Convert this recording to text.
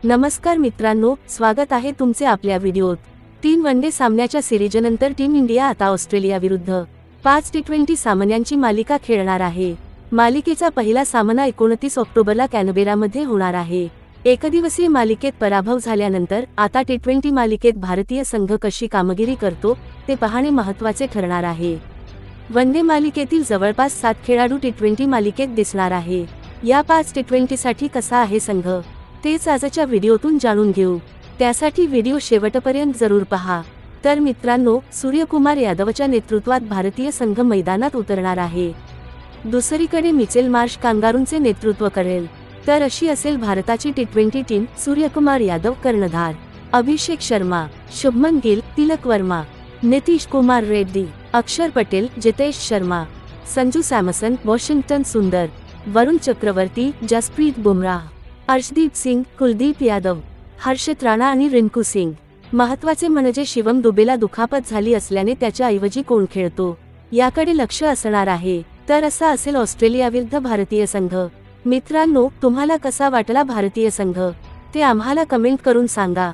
नमस्कार मित्रांनो, स्वागत आहे तुमचे आपल्या व्हिडिओत। 3 वनडे सामन्याच्या सिरीजनंतर टीम इंडिया आता ऑस्ट्रेलिया विरुद्ध 5 टी20 सामन्यांची मालिका खेळणार आहे। मालिकेचा पहिला सामना 29 ऑक्टोबरला कॅनबेरामध्ये होणार आहे। एकदिवसीय मालिकेत पराभव झाल्यानंतर आता टी20 मालिकेत भारतीय संघ कशी कामगिरी करतो ते पाहणे महत्त्वाचे ठरणार आहे। वनडे मालिकेतील जवळपास 7 खेळाडू टी20 मालिकेत दिसणार आहे। या 5 टी20साठी कसा आहे संघ तेच आजच्या व्हिडिओतून जाणून घेऊ, त्यासाठी व्हिडिओ शेवटपर्यंत जरूर पहा। तर मित्रांनो, सूर्यकुमार यादवच्या नेतृत्वात भारतीय संघ मैदानात उतरणार आहे। दुसरीकडे मिचेल मार्श कांगारूंचे नेतृत्व करेल। तर अशी असेल भारताची टी20 टीम। सूर्यकुमार यादव कर्णधार, अभिषेक शर्मा, शुभमन गिल, तिलक वर्मा, नितीश कुमार रेड्डी, अक्षर पटेल, जितेश शर्मा, संजू सॅमसन, वॉशिंग्टन सुंदर, वरुण चक्रवर्ती, जसप्रीत बुमराह, अर्शदीप सिंग, कुलदीप यादव, हर्षित राणा आणि रिंकू सिंग। महत्त्वाचे म्हणजे शिवम दुबेला दुखापत झाली असल्याने त्याच्या ऐवजी कोण खेळतो याकडे लक्ष असणार आहे। तर असा असेल ऑस्ट्रेलिया विरुद्ध भारतीय संघ। मित्रांनो, तुम्हाला कसा वाटला भारतीय संघ ते आम्हाला कमेंट करून सांगा।